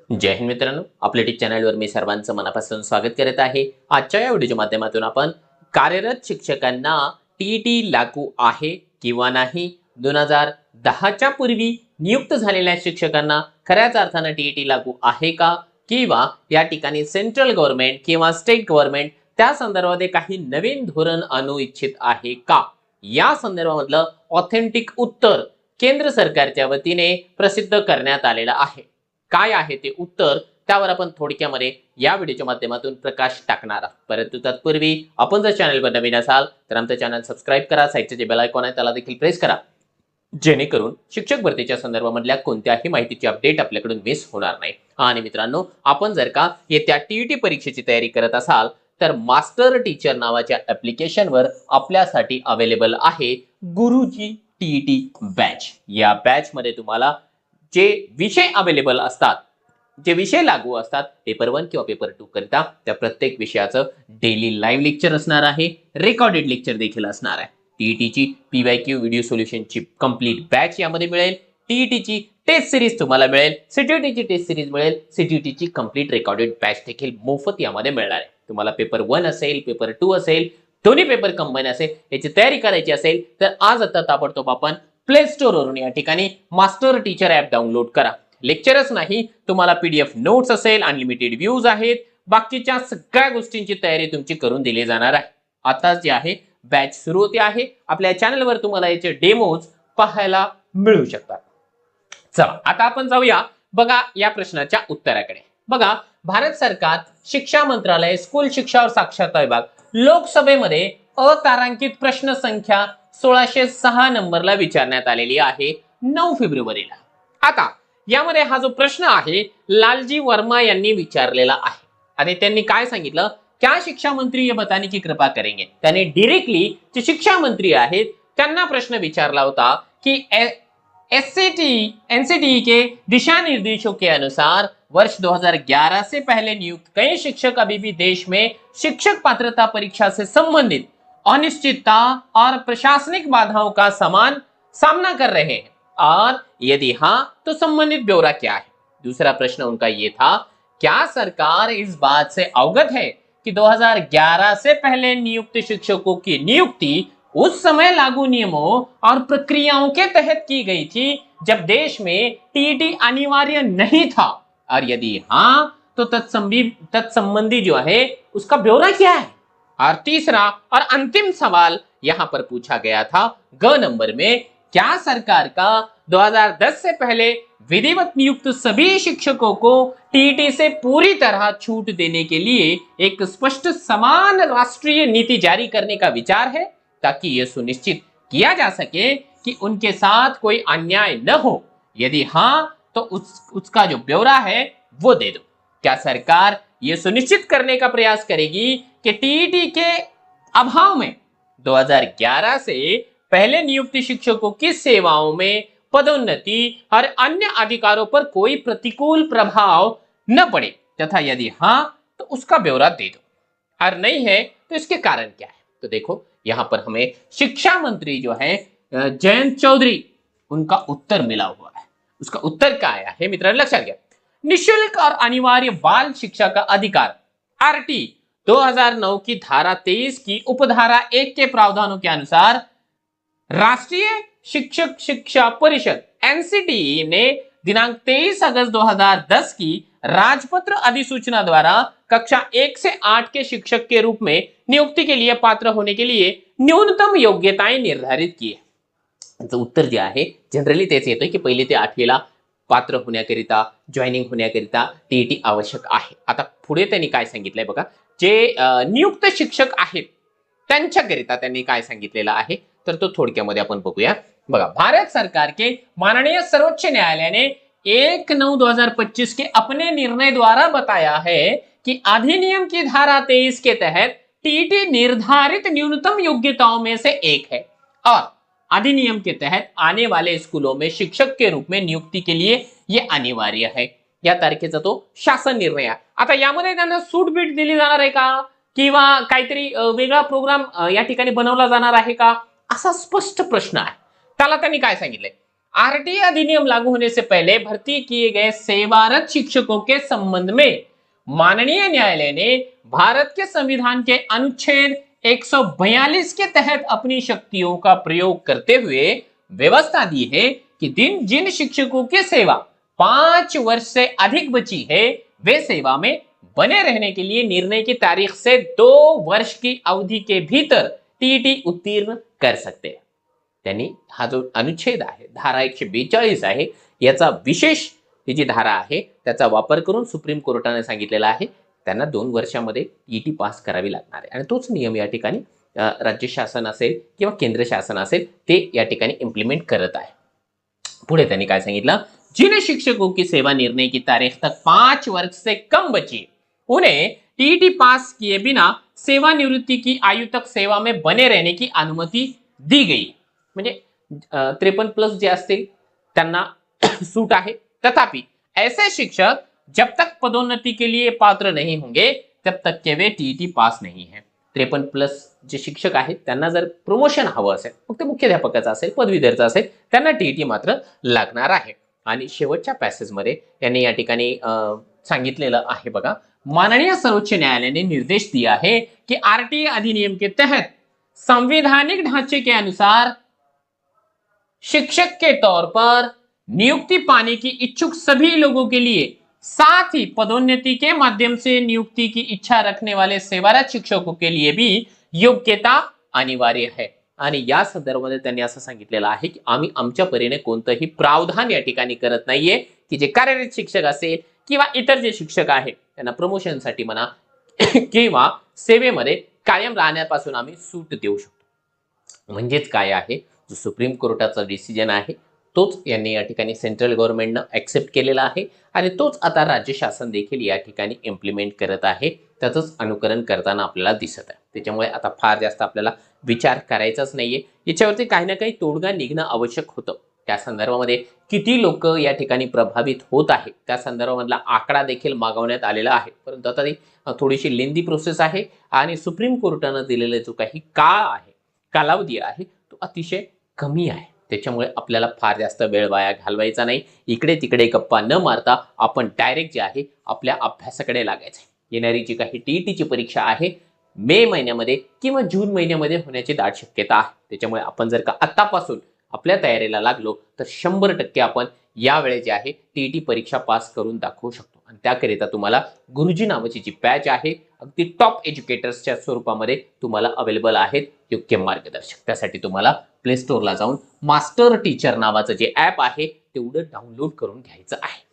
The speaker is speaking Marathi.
जय हिंद मित्रांनो, आपल्या यूट्यूब चॅनलवर मी सर्वांचं मनापासून स्वागत करत आहे। आजच्या या व्हिडिओच्या माध्यमातून आपण कार्यरत शिक्षकांना टीईटी लागू आहे किंवा नाही, 2010च्या पूर्वी नियुक्त झालेल्या शिक्षकांना खऱ्याच अर्थाने टीईटी लागू आहे का, किंवा या ठिकाणी सेंट्रल गव्हर्नमेंट किंवा स्टेट गव्हर्नमेंट त्या संदर्भात काही नवीन धोरण आणू इच्छित आहे का, या संदर्भामधलं ऑथेंटिक उत्तर केंद्र सरकारच्या वतीने प्रसिद्ध करण्यात आलेलं आहे। काय आहे ते उत्तर, त्यावर आपण थोडक्यामध्ये या व्हिडिओच्या माध्यमातून प्रकाश टाकणार आहोत। परंतु तत्पूर्वी आपण जर चॅनलवर नवीन असाल तर आमचं चॅनल सबस्क्राईब करा, साईडचे जे बेल आयकॉन आहे त्याला देखील प्रेस करा, जेणेकरून शिक्षक भरतीच्या संदर्भामधल्या कोणत्याही माहितीची अपडेट आपल्याकडून मिस होणार नाही। आणि मित्रांनो, आपण जर का येत्या टीईटी परीक्षेची तयारी करत असाल तर मास्टर टीचर नावाच्या ऍप्लिकेशनवर आपल्यासाठी अवेलेबल आहे गुरुजी टीईटी बॅच। या बॅच मध्ये तुम्हाला जे विषय अवेलेबल असतात, जे विषय लागू असतात पेपर 1 किंवा पेपर 2 करिता, त्या प्रत्येक विषयाचं डेली लाईव्ह लेक्चर असणार आहे, रेकॉर्डेड लेक्चर देखील असणार आहे। टीईटीची पीवायक्यू व्हिडिओ सोल्युशनची कंप्लीट बॅच यामध्ये मिळेल, टीईटीची टेस्ट सिरीज तुम्हाला मिळेल, सीटीईटीची टेस्ट सिरीज मिळेल, सीटीईटीची कंप्लीट रेकॉर्डेड बॅच देखील मोफत यामध्ये मिळणार आहे। तुम्हाला पेपर 1 असेल, पेपर 2 असेल, दोन्ही पेपर कंबाईन असेल, याची तयारी करायची असेल तर आज आता ताबडतोब आपण प्ले स्टोर वरून या ठिकाणी मास्टर टीचर ऍप डाउनलोड करा। लेक्चरच नाही, तुम्हाला पीडीएफ नोट्स असेल, अनलिमिटेड व्ह्यूज आहेत, बाकीच्या सगळ्या गोष्टींची तयारी तुमची करून दिली जाणार आहे। आता जे आहे बॅच सुरू होते आहे, आपल्या चॅनलवर तुम्हाला याचे डेमोज पाहायला मिळू शकतात। चला आता आपण जाऊया बघा या प्रश्नाच्या उत्तराकडे। बघा, भारत सरकार शिक्षा मंत्रालय स्कूल शिक्षा और साक्षरता विभाग लोकसभेमध्ये अतारांकित प्रश्न संख्या 1606 नंबरला विचारण्यात आलेली आहे 9 फेब्रुवारीला। आता यामध्ये हा जो प्रश्न आहे लालजी वर्मा यांनी विचारलेला आहे आणि त्यांनी काय सांगितलं, क्या शिक्षा मंत्री ये बताने की कृपा करेंगे। त्यांनी डायरेक्टली जे शिक्षा मंत्री आहेत त्यांना प्रश्न विचारला होता की एनसीटीई के दिशा निर्देशों के अनुसार वर्ष 2011 से पहले नियुक्त कई शिक्षक अभी भी देश में शिक्षक पात्रता परीक्षा से संबंधित अनिश्चितता और प्रशासनिक बाधाओं का समान सामना कर रहे हैं, और यदि हाँ तो संबंधित ब्यौरा क्या है। दूसरा प्रश्न उनका ये था, क्या सरकार इस बात से अवगत है कि 2011 से पहले नियुक्त शिक्षकों की नियुक्ति उस समय लागू नियमों और प्रक्रियाओं के तहत की गई थी जब देश में टीईटी अनिवार्य नहीं था, और यदि हाँ तो तत्संबंधी जो है उसका ब्यौरा क्या है। और तीसरा और अंतिम सवाल यहां पर पूछा गया था ग नंबर में, क्या सरकार का 2010 से पहले विधिवत नियुक्त सभी शिक्षकों को टीईटी से पूरी तरह छूट देने के लिए एक स्पष्ट समान राष्ट्रीय नीति जारी करने का विचार है, ताकि यह सुनिश्चित किया जा सके कि उनके साथ कोई अन्याय न हो। यदि हाँ तो उसका जो ब्यौरा है वो दे दो। क्या सरकार यह सुनिश्चित करने का प्रयास करेगी कि टीईटी के अभाव में 2011 से पहले नियुक्त शिक्षकों की सेवाओं में पदोन्नति और अन्य अधिकारों पर कोई प्रतिकूल प्रभाव न पड़े, तथा यदि हाँ तो उसका ब्यौरा दे दो, और नहीं है तो इसके कारण क्या है। तो देखो यहां पर हमें शिक्षा मंत्री जो है जयंत चौधरी, उनका उत्तर मिला हुआ है। उसका उत्तर क्या आया है मित्रांनो, लक्षात घ्या। निःशुल्क और अनिवार्य बाल शिक्षा का अधिकार आरटी 2009 की धारा 23 की उपधारा 1 के प्रावधानों के अनुसार राष्ट्रीय शिक्षक शिक्षा परिषद एनसीटीई ने दिनांक 23 अगस्त 2010 की राजपत्र अधिसूचना द्वारा कक्षा 1 से 8 के शिक्षक के रूप में नियुक्ति के लिए पात्र होने के लिए न्यूनतम योग्यताएं निर्धारित की है। उत्तर जे आहे जनरली तेच येतं की पहिले ते 8वीला पात्र होण्याकरिता, जॉईनिंग होण्याकरिता टीईटी आवश्यक आहे। आता पुढे त्यांनी काय सांगितलंय बघा, जे नियुक्त शिक्षक आहेत त्यांच्याकरिता त्यांनी काय सांगितलेलं आहे तर तो थोडक्यामध्ये आपण बघूया। बघा, भारत सरकार के माननीय सर्वोच्च न्यायालय ने 1/9/2025 के अपने निर्णय द्वारा बताया है कि अधिनियम की धारा 23 के तहत टीईटी निर्धारित न्यूनतम योग्यताओं में से एक है, और अधिनियम के तहत आने वाले स्कूलों में शिक्षक के रूप में नियुक्ति के लिए यह अनिवार्य है। या तारखेचा तो शासन निर्णय आहे। आता यामध्ये त्यांना सूट बीट दिली जाणार आहे का, किंवा काहीतरी वेगळा प्रोग्राम या ठिकाणी बनवला जाणार आहे का, असा स्पष्ट प्रश्न आहे। त्याला त्यांनी काय सांगितलंय, आरटीई अधिनियम लागू होने से पहले भर्ती किए गए सेवारत शिक्षकों के संबंध में माननीय न्यायालय ने भारत के संविधान के अनुच्छेद 142 के तहत अपनी शक्तियों का प्रयोग करते हुए व्यवस्था दी है कि जिन शिक्षकों की सेवा 5 वर्ष से अधिक बची है वे सेवा में बने रहने के लिए निर्णय की तारीख से 2 वर्ष की अवधि के भीतर टीईटी उत्तीर्ण कर सकते हैं। त्यांनी हा जो अनुच्छेद आहे धारा 142 आहे याचा विशेष ही जी धारा आहे त्याचा वापर करून सुप्रीम कोर्टाने सांगितलेला आहे त्यांना 2 वर्षामध्ये टीईटी पास करावी लागणार आहे आणि तोच नियम या ठिकाणी राज्य शासन असेल किंवा केंद्र शासन असेल ते या ठिकाणी इम्प्लिमेंट करत आहे। पुढे त्यांनी काय सांगितलं, जिन शिक्षकों की सेवा निर्णय की तारीख तक 5 वर्ष से कम बची उन्हें टीईटी पास किए बिना सेवानिवृत्ति की आयु तक सेवा में बने रहने की अनुमति दी गई। म्हणजे 53+ जे असतील त्यांना सूट आहे। तथापि ऐसे शिक्षक जब तक पदोन्नति के लिए पात्र नहीं होंगे तब तक के वे टीईटी पास नहीं है। 53+ जे शिक्षक आहेत त्यांना जर प्रमोशन हवं असेल मग ते मुख्याध्यापकाचं असेल पदवीधरचं असेल त्यांना टीईटी मात्र लागणार आहे। आणि शेवटच्या पॅसेजमध्ये यांनी या ठिकाणी सांगितलेलं आहे बघा, माननीय सर्वोच्च न्यायालय ने निर्देश दिया है कि आरटीई अधिनियम के तहत संवैधानिक ढांचे के अनुसार शिक्षक के तौर पर नियुक्ति पाने की इच्छुक सभी लोगों के लिए साथ ही पदोन्नति के माध्यम से नियुक्ति की इच्छा रखने वाले सेवारत शिक्षकों के लिए भी योग्यता अनिवार्य है। आणि या संदर्भामध्ये त्यांनी असं सांगितलेलं आहे की आम्ही आमच्या परीने कोणतंही प्रावधान या ठिकाणी करत नाहीये की जे कार्यरत शिक्षक असेल किंवा इतर जे शिक्षक आहेत त्यांना प्रमोशनसाठी म्हणा किंवा सेवेमध्ये कायम राहण्यापासून आम्ही सूट देऊ शकतो। म्हणजेच काय आहे, जो सुप्रीम कोर्टाचा डिसिजन आहे तोच यांनी या ठिकाणी सेंट्रल गव्हर्नमेंटनं ॲक्सेप्ट केलेला आहे आणि तोच आता राज्य शासन देखील या ठिकाणी इम्प्लिमेंट करत आहे, त्याचंच अनुकरण करताना आपल्याला दिसत आहे। त्याच्यामुळे आता फार जास्त आपल्याला विचार करायचाच नाहीये, याच्यावरती काही ना काही तोडगा निघणं आवश्यक होतं। त्या संदर्भामध्ये किती लोक या ठिकाणी प्रभावित होत आहे त्या संदर्भामधला आकडा देखील मागवण्यात आलेला आहे, परंतु आता ती थोडीशी लेंदी प्रोसेस आहे आणि सुप्रीम कोर्टानं दिलेला जो काही काळ आहे कालावधी आहे तो अतिशय कमी आहे। त्याच्यामुळे आपल्याला फार जास्त वेळ वाया घालवायचा नाही, इकडे तिकडे गप्पा न मारता आपण डायरेक्ट जे आहे आपल्या अभ्यासाकडे लागायचं आहे। येणारी जी काही टीईटीची परीक्षा आहे मे महिन्यामध्ये किंवा जून महिन्यामध्ये होण्याची दाट शक्यता आहे। त्याच्यामुळे आपण जर का आतापासून आपल्या तयारीला लागलो तर 100% आपण यावेळी जे आहे टीईटी परीक्षा पास करून दाखवू शकतो। आणि त्याकरिता तुम्हाला गुरुजी नावाची जी बॅच आहे अगदी टॉप एज्युकेटर्सच्या स्वरूपामध्ये तुम्हाला अवेलेबल आहेत योग्य मार्गदर्शक। त्यासाठी तुम्हाला प्ले स्टोअरला जाऊन मास्टर टीचर नावाचं जे ॲप आहे तेवढं डाउनलोड करून घ्यायचं आहे।